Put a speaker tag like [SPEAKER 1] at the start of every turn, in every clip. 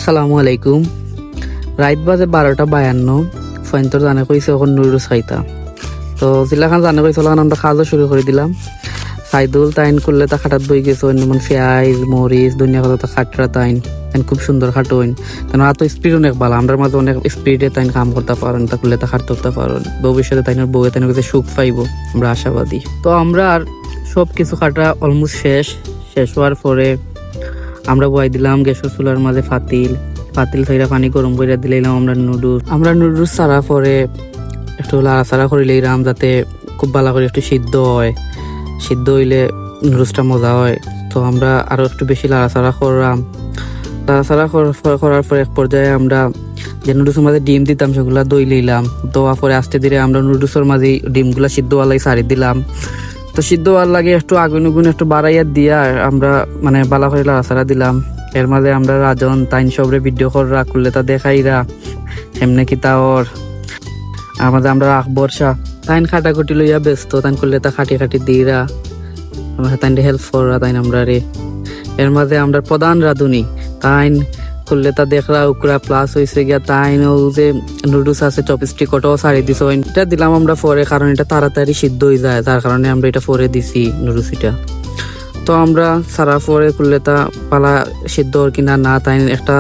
[SPEAKER 1] আসসালামু আলাইকুম। রাত বাজে 12:52। ফয়েন্তর জানে কইছে এখন নুডলস খাইতা। তো জিলাখান জানে কইছে আমরা খাওয়া শুরু করে দিলাম। সাইদুল তাইন করলে তা খাটাত বই গেছে যেমন পেঁয়াজ মরিচ দুনিয়া কথা খাটরা তাইন খুব সুন্দর খাটোইন তেন এত স্পিড অনেক ভালো আমরা মাঝে অনেক স্পিডে তাইন কাম করতে পারেন তা করলে তা খাটতে করতে পারেন ভবিষ্যতে তাইনের বউয়ে তাইন কাছে সুখ পাইব আমরা আশাবাদী। তো আমরা আর সব কিছু খাটা অলমোস্ট শেষ হওয়ার পরে আমরা বয়াই দিলাম গ্যাসের চুলার মাঝে পাতিল ছাইরা পানি গরম করে দিলাম আমরা নুডলস ছাড়া পরে একটু লাড়াচাড়া করে লইলাম যাতে খুব ভালো করে একটু সিদ্ধ হইলে নুডলসটা মজা হয়। তো আমরা আরো একটু বেশি লাড়াচাড়া করার পর এক পর্যায়ে আমরা যে নুডলসের মাঝে ডিম দিতাম সেগুলা দই লইলাম। দেওয়ার পরে আস্তে ধীরে আমরা নুডলসের মাঝে ডিমগুলা সিদ্ধ হওয়ার সারি দিলাম। তো সিদ্ধ হওয়ার লাগে একটু আগুন একটু বাড়াইয়া দিয়া আমরা মানে বালা করে লাড়াচাড়া দিলাম। এর মাঝে আমরা রাজন তাইন সবরে ভিডিও করা করলে তা দেখাইরা এমনি কি তাওর আমাদের আমরা আকবর শাহ তাইন খাটাকুটি লইয়া ব্যস্ত তাইন করলে তা খাটি দিরা আমরা তাইন হেল্প করা তাইন আমরা রে। এর মাঝে আমরা প্রধান রাঁধুনি তাইন করলে তা দেখরা উকরা প্লাস হয়েছে গিয়া তাইন ও যে নুডলস আছে চপস্টিক ওটাও সারি দিছ এটা দিলাম আমরা পরে কারণ এটা তাড়াতাড়ি সিদ্ধ হয়ে যায় তার কারণে আমরা এটা পরে দিছি নুডলস এটা। তো আমরা সারা পরে করলে তা পালা সিদ্ধ কিনা না তাইন একটা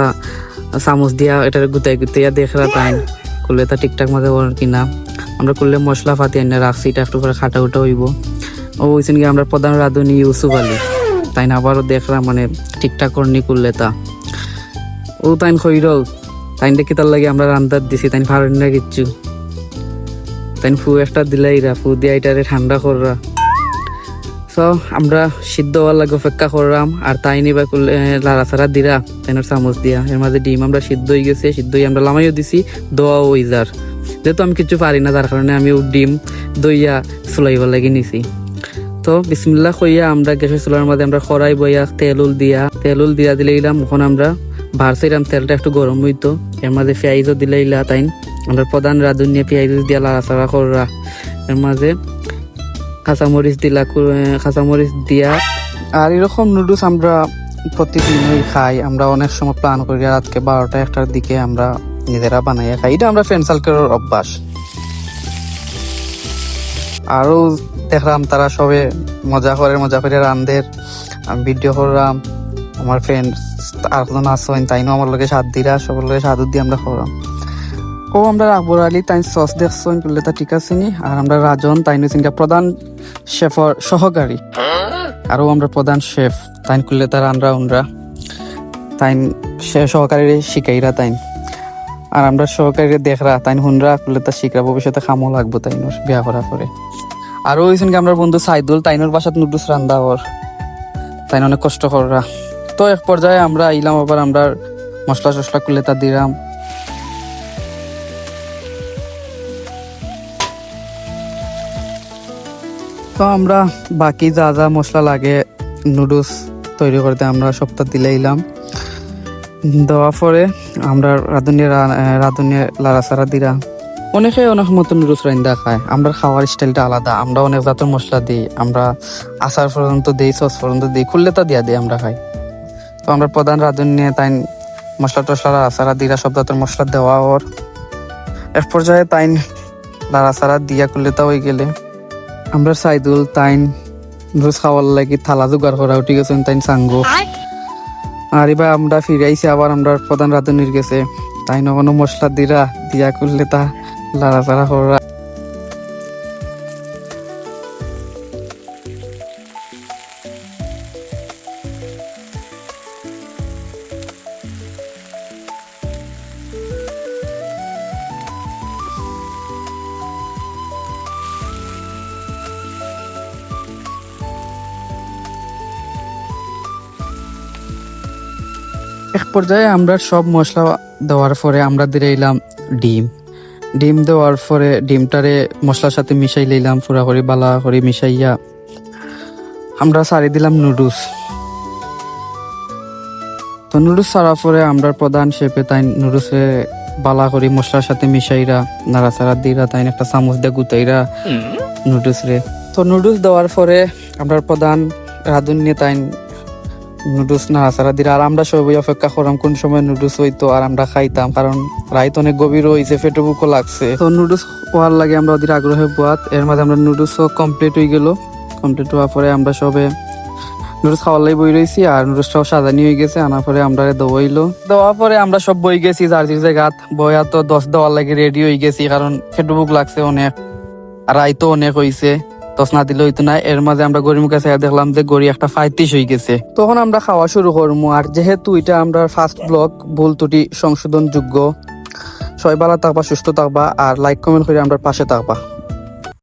[SPEAKER 1] চামচ দিয়া এটা গুতাইয়া দেখরা তাইন করলে তা ঠিকঠাক মতো কিনা আমরা করলে মশলা ফাতি এনে রাখছি এটা একটু করে খাটা উঠা হইব। ও ওইসেন গিয়ে আমরা প্রধান রাঁধুনি ইউসুফ আলী তাইন আবারও দেখরা মানে ঠিকঠাক করনি করলে তা ও তাইন খইর তাইন দেখি তার লাগে আমরা রান্দার দিছি তাইন ফারেন না কিচ্ছু তাইন ফু একটা দিলাইরা ফু দিয়া এটারে ঠান্ডা কররা। তো আমরা সিদ্ধ হওয়ার লাগে অপেক্ষা করলাম আর তাই নিবা করলে লাড়াচাড়া দিরা তাইনের চামচ দিয়া এর মাঝে ডিম আমরা সিদ্ধ হয়ে গেছে সিদ্ধ হয়ে আমরা লামাইও দিছি দোয়া ওই যার যেহেতু আমি কিছু পারি না তার কারণে আমি ডিম দইয়া চুলাইবার লাগে নিছি। তো বিসমিল্লাহ কইয়া আমরা গ্যাসের চুলার মাঝে আমরা খড়াই বইয়া তেল দিয়া দিলাম ওখান আমরা ভারছিলাম তেলটা একটু গরম হইতো এর মাঝে পেঁয়াজও দিলাইলা তাইন আমরা প্রধান রাঁধুনি পেঁয়াজ দিয়া লাড়াচাড়া কররা এর মাঝে কাঁচামরিচ দিয়া আর এরকম নুডলস আমরা প্রতিদিনই খাই। আমরা অনেক সময় প্ল্যান করি রাতকে 12টা-1টার দিকে আমরা নিজেরা বানাইয়া খাই এটা আমরা ফ্রেন্ড সার্কেলের অভ্যাস। আরো দেখলাম তারা সবে মজা করে রান্ধের ভিডিও করলাম আমার ফ্রেন্ড আর কোনো আসেন তাইনও আমার লগে সাথ দিরা সবার লগে সাথ দিয়ে আমরা করলাম। ও আমরা আকবর আলী তাই সস দেখছেন করলে তা ঠিক আছে নি আর আমরা রাজন তাই নিয়েছেন প্রধান শেফর সহকারী আরও আমরা প্রধান শেফ তাইন করলে তার আমরা তাইন সহকারী শিখাইরা তাইন আর আমরা সহকারী দেখরা তাইন হুনরা করলে তা শিখরা ভবিষ্যতে খামো লাগবো তাইন বিয়া করার পরে। আরও হয়েছেন কি আমরা বন্ধু সাইদুল তাইনোর বাসাত নুডলস রান্ধা ওর তাইন অনেক কষ্ট কররা। তো এক পর্যায়ে আমরা আইলাম আবার আমরা মশলা করলে তা দিলাম। তো আমরা বাকি যা মশলা লাগে নুডলস তৈরি করতে আমরা সপ্তাহ দিলাম দেওয়ার পরে আমরা রাঁধুনি লাড়াচাড়া দিরা অনেকে অনেক মতো নুডলস রান্ধা খায় আমরা খাওয়ার স্টাইলটা আলাদা আমরা অনেক জাতের মশলা দিই আমরা আচার পর্যন্ত দিই সস পর্যন্ত দিই খুললে তা দিয়া দিই আমরা খাই। তো আমরা প্রধান রাঁধুনি তাইন মশলা টসলা লাড়াচাড়া দিরা সব জাতের মশলা দেওয়া ওর এক পর্যায়ে তাইন লাড়াচাড়া দিয়া করলে তা হয়ে গেলে আমরা সাইদুল তাইন নুডলস খাওয়ার লাগি থালা জোগাড় করা উঠে গেছেন তাইন সাঙ্গো আর এবার আমরা ফিরাইছি আবার আমরা প্রধান রাঁধুনির গেছে তাইন কোনো মশলা দিয়া করলে তা লাড়াচাড়া করা। এক পর্যায়ে আমরা সব মশলা দেওয়ার পরে আমরা দিলাম ডিম দেওয়ার পরে ডিমটারে মশলার সাথে মিশাই লইলাম পুরা করে বালা করে মিশাইয়া আমরা সারি দিলাম নুডলস। তো নুডলস সারার পরে আমরা প্রধান শেফে তাই নুডলসে বালা করে মশলার সাথে মিশাইরা নাড়াচাড়া দিরা তাই একটা চামচ দিয়ে গুতাইরা নুডলস রে। তো নুডলস দেওয়ার পরে আমরা প্রধান রাঁধুনি তাই নুডলস নাড়াচাড়া দিলে আর আমরা সবাই অপেক্ষা করলাম কোন সময় নুডলস হইতো আর আমরা খাইতাম, কারণ রাইত অনেক গভীর হয়েছে, পেটে বুকও লাগছে। তো নুডলস হওয়ার লাগে আমরা ওদের আগ্রহে বোয়াত, এর মাঝে আমরা নুডলসও কমপ্লিট হয়ে গেল। কমপ্লিট হওয়ার পরে আমরা সবে নুডলস খাওয়ার লাই বই রয়েছি, আর নুডলসটাও সাজানি হয়ে গেছে, আনার পরে আমরা দোয়াইলো। দেওয়ার পরে আমরা সব বই গেছি যার যে জায়গাত, বইয়া তো 10 দেওয়ার লাগে রেডি হয়ে গেছি, কারণ পেটে বুক লাগছে অনেক, আর রাইতো অনেক হয়েছে, তস না দিলে হইতো না। এর মাঝে আমরা গড়ির মুখে চাই দেখলাম যে গড়ি একটা 35 হয়ে গেছে। তখন আমরা খাওয়া শুরু করবো, আর যেহেতু এটা আমরা ফার্স্ট ব্লগ, ভুল ত্রুটি সংশোধন যোগ্য। সবাই ভালো থাকবা, সুস্থ থাকবা, আর লাইক কমেন্ট করে আমরা পাশে থাকবা।